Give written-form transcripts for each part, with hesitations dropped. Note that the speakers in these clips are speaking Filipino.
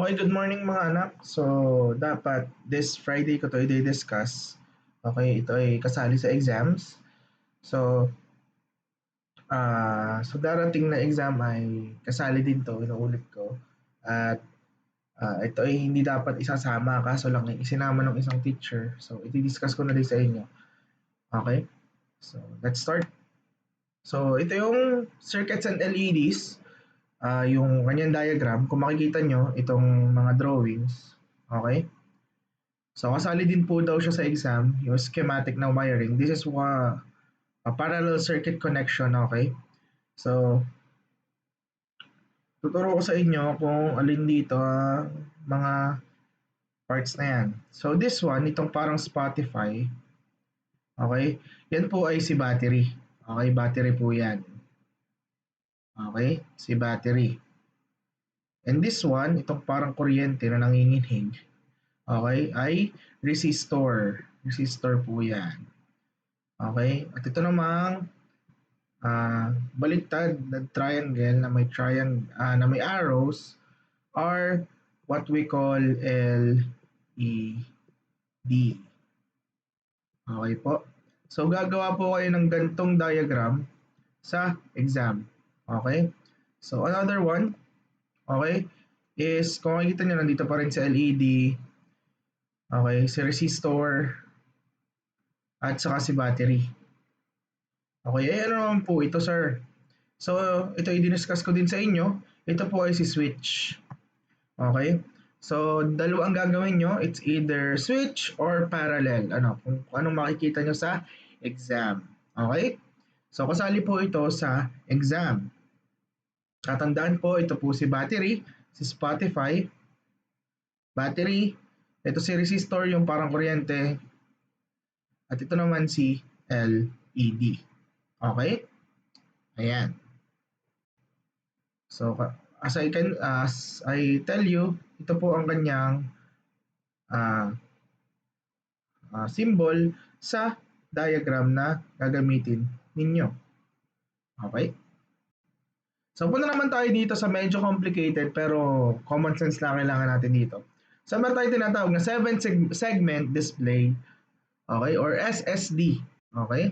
Okay, good morning mga anak. So, dapat this Friday ko to i-discuss. Okay, ito ay kasali sa exams. So, so darating na exam ay kasali din to, inuulit ko. At ito ay hindi dapat isasama, kaso lang ay isinama ng isang teacher. So, i-discuss ko na din sa inyo. Okay? So, let's start. So, ito yung circuits and LEDs. Yung kanyang diagram, kung makikita nyo, itong mga drawings. Okay? So, kasali din po daw siya sa exam, yung schematic na wiring. This is a parallel circuit connection, okay? So, tuturo ko sa inyo kung alin dito ang mga parts na yan. So, this one, itong parang Spotify, okay? Yan po ay si battery. Okay, battery po yan. Okay, si battery. And this one, itong parang kuryente na nanginginig, okay, ay resistor. Resistor po yan. Okay, at ito namang baliktad na triangle na may na may arrows are what we call LED. Okay po. So gagawa po kayo ng gantong diagram sa exam. Okay? So another one, okay, is kung makikita nyo nandito pa rin si LED, okay, si resistor, at saka si battery. Okay, ano naman po ito, sir? So, ito i-discuss ko din sa inyo. Ito po ay si switch. Okay? So, dalawa ang gagawin nyo. It's either switch or parallel. Kung anong makikita nyo sa exam. Okay? So, kasali po ito sa exam. Katandaan po, ito po si battery, si Spotify, battery, ito si resistor, yung parang kuryente, at ito naman si LED. Okay? Ayan. So, as I tell you, ito po ang kanyang symbol sa diagram na gagamitin ninyo. Okay? So, punta naman tayo dito sa medyo complicated pero common sense lang kailangan natin dito. Saan ba tayo tinatawag na 7-segment display? Okay? Or SSD. Okay?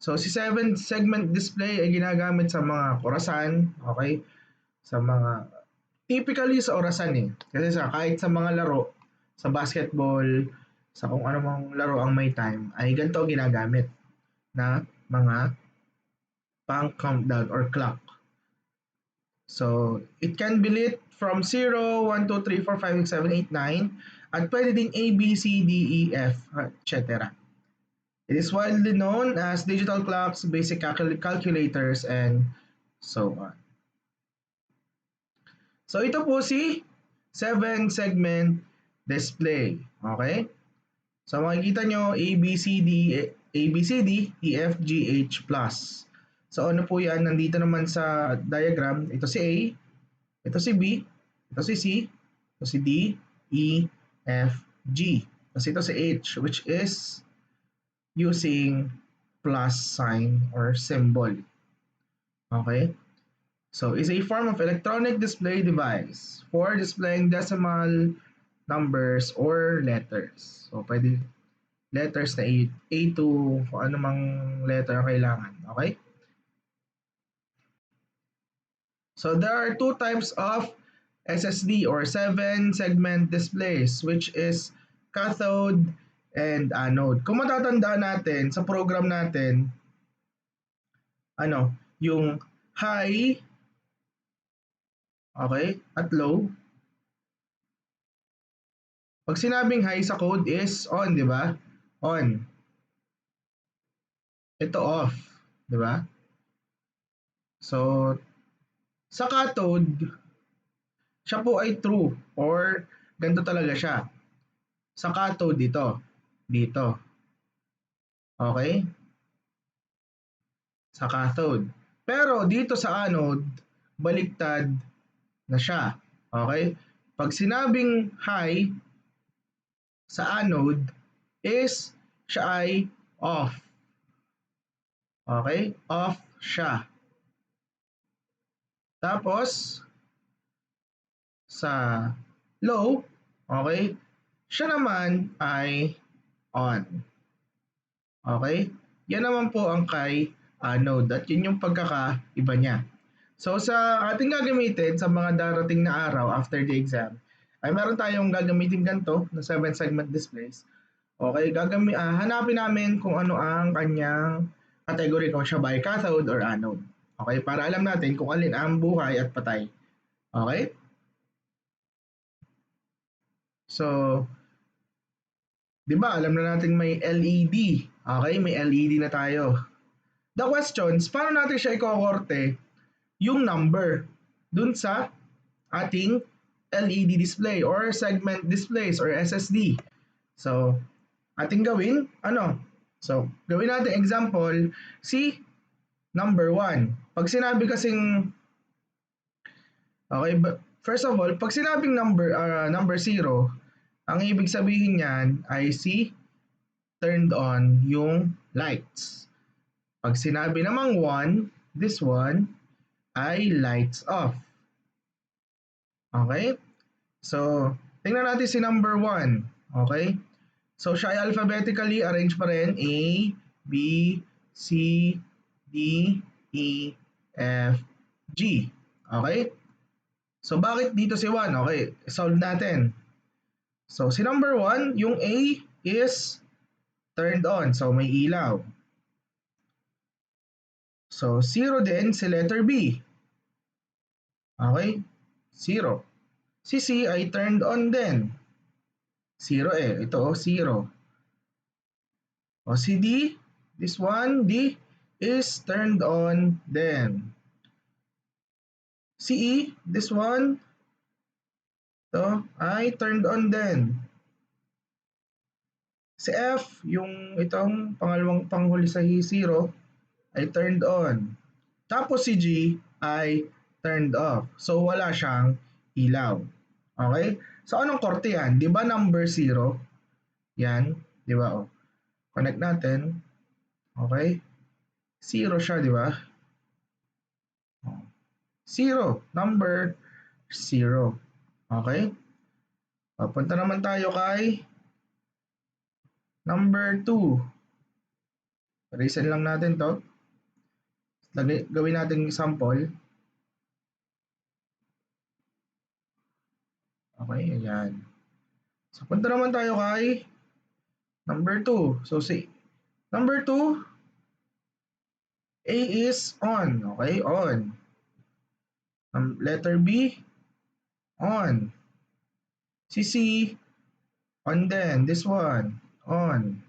So, si 7-segment display ay ginagamit sa mga orasan. Okay? Sa mga typically sa orasan eh. Kasi kahit sa mga laro, sa basketball, sa kung ano mang laro ang may time, ay ganito ginagamit na mga pang countdown or clock. So, it can be lit from 0, 1, 2, 3, 4, 5, 6, 7, 8, 9, at pwede din A, B, C, D, E, F, etc. It is widely known as digital clocks, basic calculators, and so on. So, ito po si 7-segment display. Okay? So, makikita nyo A, B, C, D, E, F, G, H, plus. So, ano po yan? Nandito naman sa diagram, ito si A, ito si B, ito si C, ito si D, E, F, G. Tapos ito si H, which is using plus sign or symbol. Okay? So, is a form of electronic display device for displaying decimal numbers or letters. So, pwede letters na A to kung ano mang letter ang kailangan. Okay? So, there are two types of SSD or 7-segment displays, which is cathode and anode. Kung matatandaan natin sa program natin, yung high, okay, at low. Pag sinabing high sa code is on, di ba? On. Ito off, di ba? So, sa cathode, siya po ay true or ganito talaga siya. Sa cathode dito. Okay? Sa cathode. Pero dito sa anode, baliktad na siya. Okay? Pag sinabing high sa anode is siya ay off. Okay? Off siya. Tapos sa low, okay, siya naman ay on. Okay? Yan naman po ang kay node at yun yung pagkakaiba niya. So sa ating gagamitin sa mga darating na araw after the exam, ay meron tayong gagamitin ganito na 7 segment displays. Okay, hanapin namin kung ano ang kanyang category, kung siya ba ay cathode or anode. Okay, para alam natin kung alin ang buhay at patay. Okay? So, 'di ba alam na natin may LED. Okay, may LED na tayo. The questions, paano natin siya ikokorte yung number dun sa ating LED display or segment displays or SSD. So, ating gawin, So, gawin natin example, si number 1. Pag sinabi kasing, okay, first of all, pag sinabing number 0, ang ibig sabihin niyan ay si turned on yung lights. Pag sinabi namang 1, this one ay lights off. Okay? So, tingnan natin si number 1. Okay? So, siya ay alphabetically arranged pa rin. A, B, C, D, E, F, G. Okay? So, bakit dito si 1? Okay, solve natin. So, si number 1, yung A is turned on. So, may ilaw. So, 0 din si letter B. Okay? 0. Si C ay turned on din. 0 eh. Ito 0. O si D, this one, D is turned on din. Si E, this one, ito ay turned on din. Si F, yung itong pangalawang panghuli sa 0 ay turned on. Tapos si G ay turned off. So wala siyang ilaw. Okay? So anong korte yan? 'Di ba number 0? Yan, 'di ba? Oh. Connect natin. Okay? 0 siya, 'di ba? 0, number 0. Okay? Papunta naman tayo kay number 2. Erasein lang natin 'to. Gawin natin sample. Okay, ayan. So, punta naman tayo kay number 2. So, si number 2, A is on. Okay, on. Letter B, on. Si C, on din. This one, on.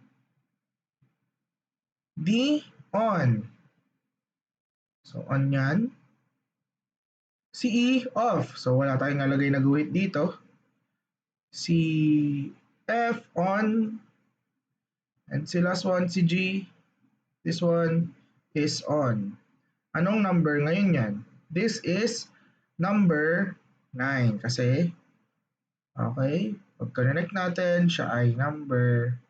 D, on. So, on yan. Si E, off. So, wala tayong nalagay na guhit dito. Si F, on. And si last one, si G, this one is on. Anong number ngayon yan? This is number 9 kasi, okay, pag connect natin, siya ay number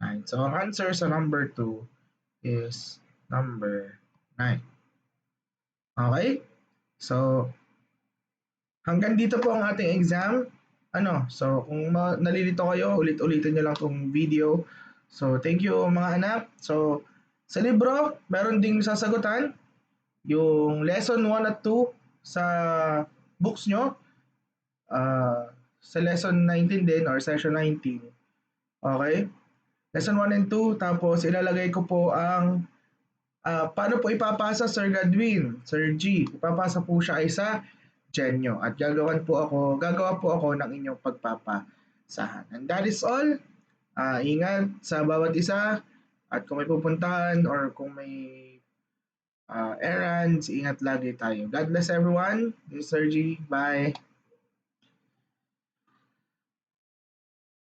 9. So, ang answer sa number 2 is number 9. Okay? So, hanggang dito po ang ating exam. So kung nalilito kayo, ulit-ulitin nyo lang tong video. So, thank you mga anak. So, sa libro, meron ding sasagutan. Yung lesson 1 at 2 sa books nyo. Sa lesson 19 din or session 19. Okay? Lesson 1 and 2. Tapos, ilalagay ko po ang paano po ipapasa Sir Godwin, Sir G. Ipapasa po siya ay sa Genyo. At gagawa po ako ng inyong pagpapasahan. And that is all. Ingat sa bawat isa. At kung may pupuntahan or kung may errands, ingat lagi tayo. God bless everyone. This is Sir G. Bye.